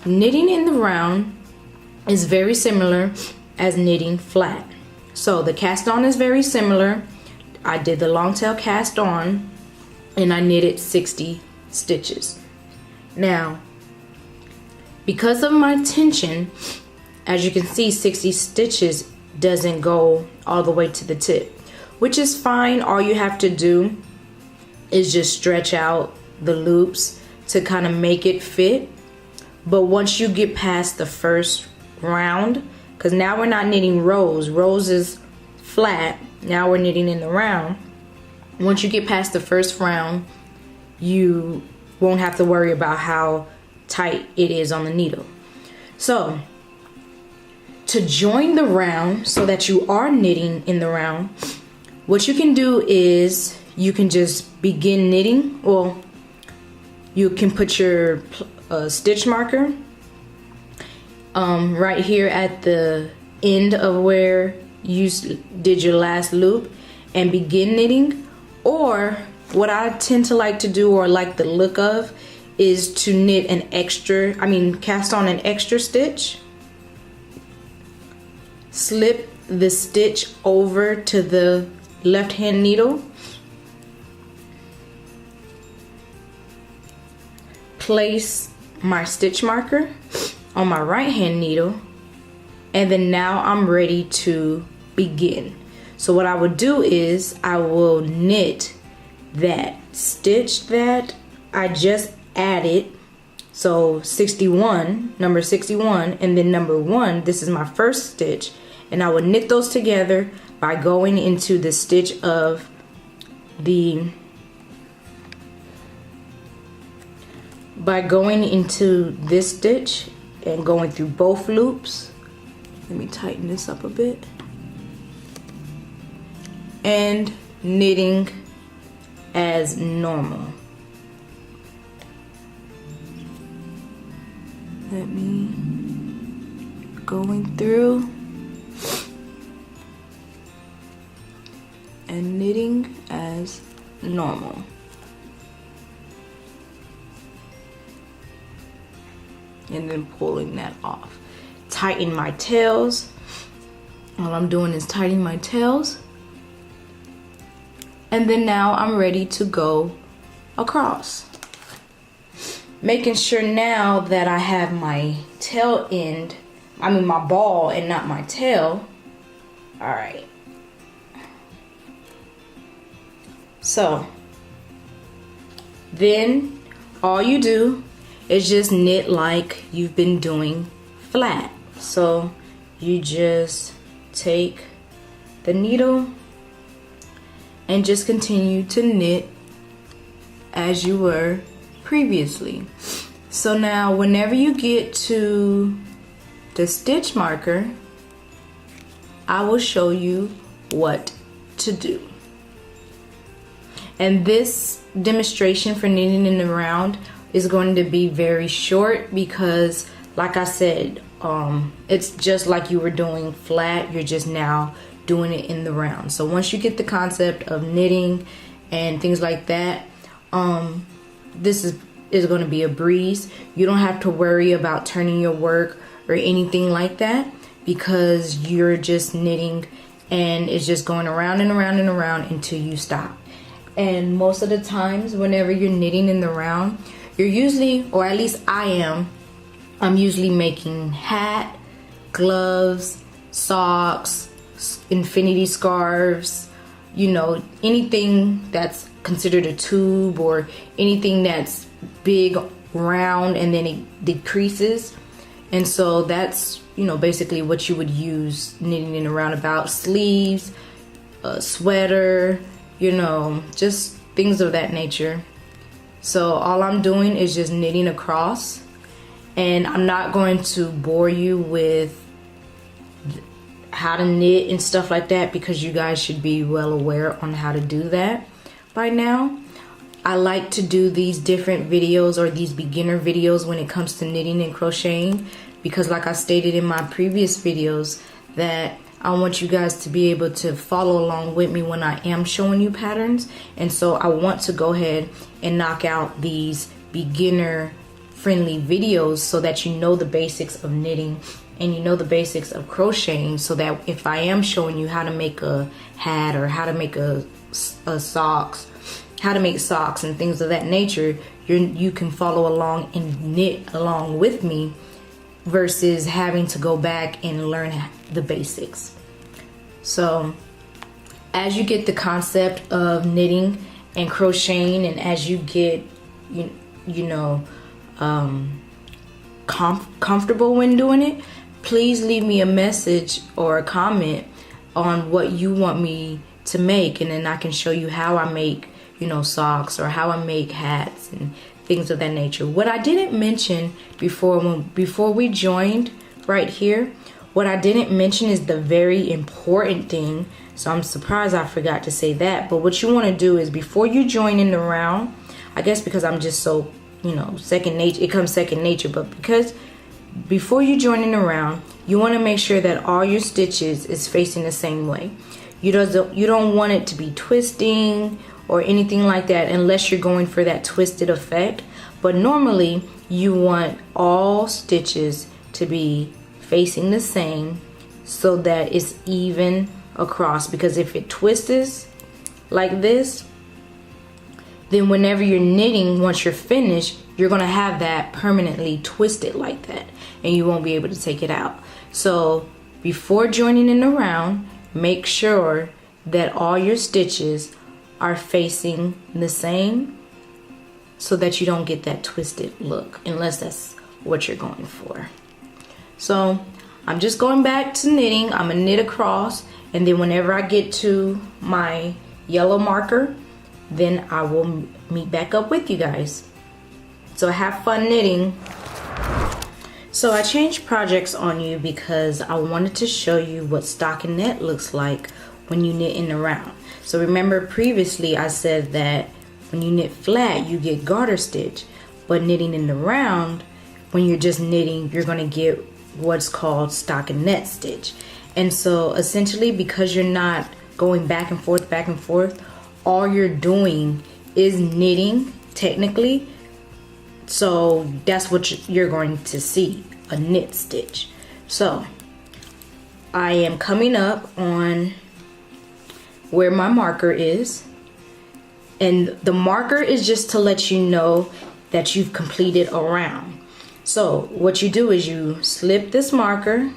knitting in the round is very similar as knitting flat. So the cast on is very similar. I did the long tail cast on and I knitted 60 stitches. Now, because of my tension, as you can see, 60 stitches doesn't go all the way to the tip, which is fine. All you have to do is just stretch out the loops to kind of make it fit. But once you get past the first round, because now we're not knitting rows, rows is flat, now we're knitting in the round. Once you get past the first round, you won't have to worry about how tight it is on the needle. So to join the round so that you are knitting in the round, what you can do is you can just begin knitting. Well, you can put your stitch marker right here at the end of where you did your last loop and begin knitting. Or what I tend to like to do, or like the look of, is to knit an extra, cast on an extra stitch, slip the stitch over to the left hand needle, place my stitch marker on my right hand needle, and then now I'm ready to begin. So what I would do is I will knit that stitch that I just added, so 61, number 61, and then number 1, this is my first stitch, and I will knit those together by going into the stitch of the this stitch and going through both loops. Let me tighten this up a bit. And knitting as normal. Let me going through and knitting as normal. And then pulling that off. Tighten my tails. All I'm doing is tightening my tails. And then now I'm ready to go across. Making sure now that I have my tail end, my ball and not my tail. All right. So then all you do is just knit like you've been doing flat. So you just take the needle and just continue to knit as you were previously. So now whenever you get to the stitch marker, I will show you what to do. And this demonstration for knitting in the round is going to be very short because, like I said, it's just like you were doing flat, you're just now doing it in the round. So once you get the concept of knitting and things like that, this is going to be a breeze. You don't have to worry about turning your work or anything like that because you're just knitting and it's just going around and around and around until you stop. And most of the times whenever you're knitting in the round, you're usually, or at least I'm usually making hat, gloves, socks, infinity scarves, anything that's considered a tube or anything that's big, round, and then it decreases. And so that's, basically what you would use knitting in a roundabout. Sleeves, a sweater, just things of that nature. So all I'm doing is just knitting across, and I'm not going to bore you with how to knit and stuff like that because you guys should be well aware on how to do that by now. I like to do these different videos or these beginner videos when it comes to knitting and crocheting because, like I stated in my previous videos, that I want you guys to be able to follow along with me when I am showing you patterns. And so I want to go ahead and knock out these beginner friendly videos so that you know the basics of knitting and you know the basics of crocheting, so that if I am showing you how to make a hat or how to make a socks, how to make socks and things of that nature, you can follow along and knit along with me versus having to go back and learn the basics. So as you get the concept of knitting and crocheting, and as you get comfortable when doing it, please leave me a message or a comment on what you want me to make, and then I can show you how I make socks or how I make hats and things of that nature. What I didn't mention before we joined right here, what I didn't mention is the very important thing. So I'm surprised I forgot to say that. But what you want to do is, before you join in the round, I guess because I'm just so second nature, it comes second nature, but because before you join in the round, you want to make sure that all your stitches is facing the same way. You don't want it to be twisting or anything like that, unless you're going for that twisted effect. But normally you want all stitches to be facing the same so that it's even across, because if it twists like this, then whenever you're knitting, once you're finished, you're gonna have that permanently twisted like that, and you won't be able to take it out. So before joining in the round, make sure that all your stitches are facing the same so that you don't get that twisted look, unless that's what you're going for. So I'm just going back to knitting. I'm gonna knit across, and then whenever I get to my yellow marker, then I will meet back up with you guys. So have fun knitting. So I changed projects on you because I wanted to show you what stockinette looks like when you knit in the round. So remember previously I said that when you knit flat, you get garter stitch, but knitting in the round, when you're just knitting, you're gonna get what's called stockinette stitch. And so essentially, because you're not going back and forth, all you're doing is knitting technically. So that's what you're going to see, a knit stitch. So I am coming up on where my marker is, and the marker is just to let you know that you've completed a round. So what you do is you slip this marker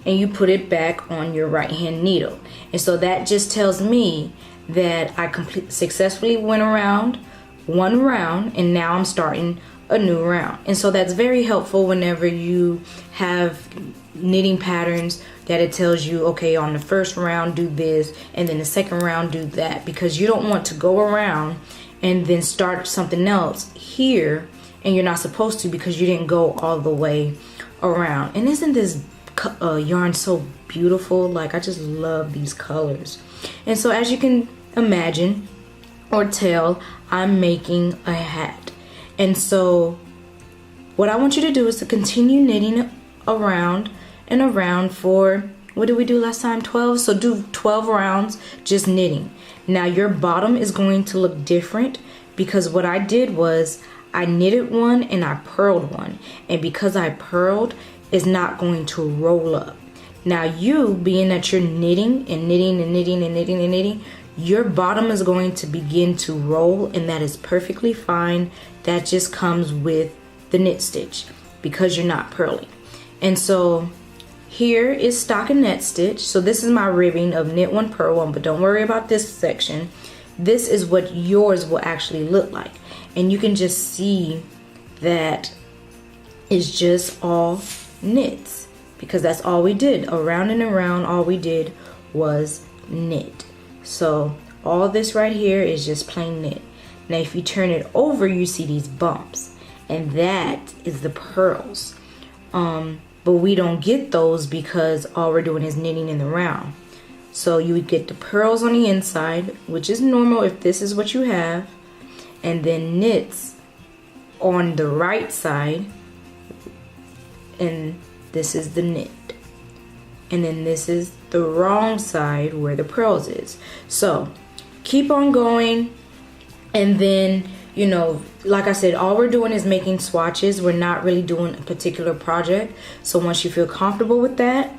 and you put it back on your right hand needle, and so that just tells me that I successfully went around one round, and now I'm starting a new round. And so that's very helpful whenever you have knitting patterns, that it tells you, okay, on the first round do this, and then the second round do that, because you don't want to go around and then start something else here and you're not supposed to, because you didn't go all the way around. And isn't this yarn so beautiful? Like, I just love these colors. And so as you can imagine or tell, I'm making a hat. And so what I want you to do is to continue knitting around and around for, what did we do last time? 12. So do 12 rounds just knitting. Now your bottom is going to look different, because what I did was I knitted one and I purled one, and because I purled, it's not going to roll up. Now you, being that you're knitting and knitting and knitting and knitting and knitting, your bottom is going to begin to roll, and that is perfectly fine. That just comes with the knit stitch because you're not purling. And so here is stockinette stitch. So this is my ribbing of knit one, purl one, but don't worry about this section. This is what yours will actually look like, and you can just see that it's just all knits, because that's all we did. Around and around, all we did was knit. So all this right here is just plain knit. Now if you turn it over, you see these bumps, and that is the purls. But we don't get those because all we're doing is knitting in the round. So you would get the purls on the inside, which is normal if this is what you have, and then knits on the right side, and this is the knit. And then this is the wrong side where the purls is. So keep on going, and then you know, like I said, all we're doing is making swatches. We're not really doing a particular project. So once you feel comfortable with that,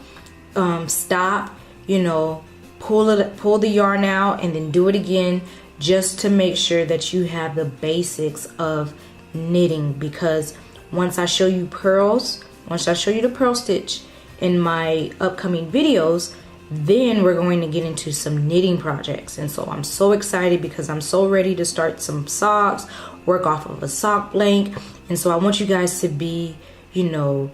stop, you know, pull the yarn out and then do it again, just to make sure that you have the basics of knitting. Because once I show you pearls, once I show you the purl stitch in my upcoming videos, then we're going to get into some knitting projects. And so I'm so excited because I'm so ready to start some socks, work off of a sock blank. And so I want you guys to be, you know,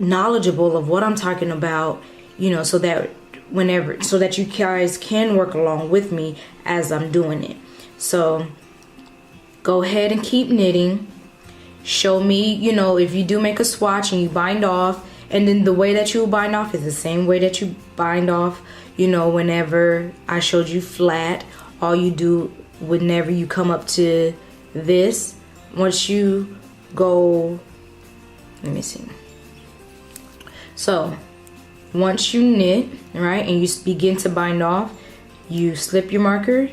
knowledgeable of what I'm talking about, you know, so that you guys can work along with me as I'm doing it. So go ahead and keep knitting. Show me, you know, if you do make a swatch and you bind off, and then the way that you bind off is the same way that you bind off, you know, whenever I showed you flat. All you do whenever you come up to this, once you go, let me see. So once you knit, right, and you begin to bind off, you slip your marker,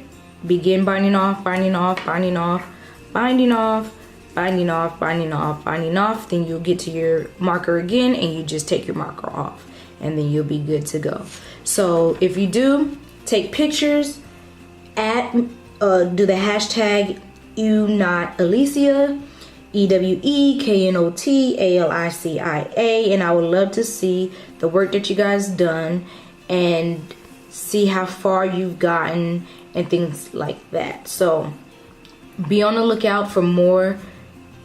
begin binding off, binding off, binding off, binding off, binding off, binding off, binding off. Then you'll get to your marker again and you just take your marker off, and then you'll be good to go. So if you do take pictures, do the hashtag #Alicia, EWEKNOTALICIA, and I would love to see the work that you guys done and see how far you've gotten and things like that. So be on the lookout for more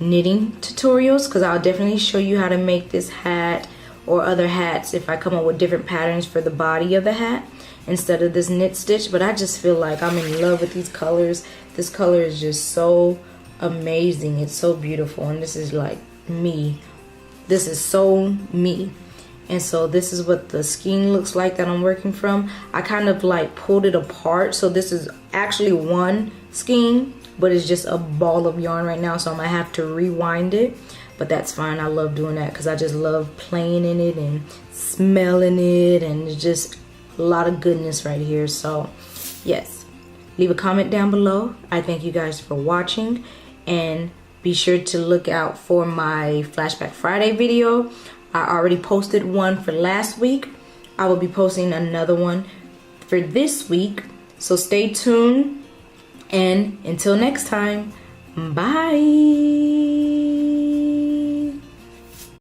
knitting tutorials, because I'll definitely show you how to make this hat or other hats if I come up with different patterns for the body of the hat instead of this knit stitch. But I just feel like I'm in love with these colors. This color is just so amazing. It's so beautiful, and this is like me. This is so me. And so this is what the skein looks like that I'm working from. I kind of like pulled it apart, so this is actually one skein, but it's just a ball of yarn right now, so I'm gonna have to rewind it, but that's fine. I love doing that because I just love playing in it and smelling it, and it's just a lot of goodness right here. So yes, leave a comment down below. I thank you guys for watching, and be sure to look out for my Flashback Friday video. I already posted one for last week. I will be posting another one for this week, so stay tuned. And until next time, bye.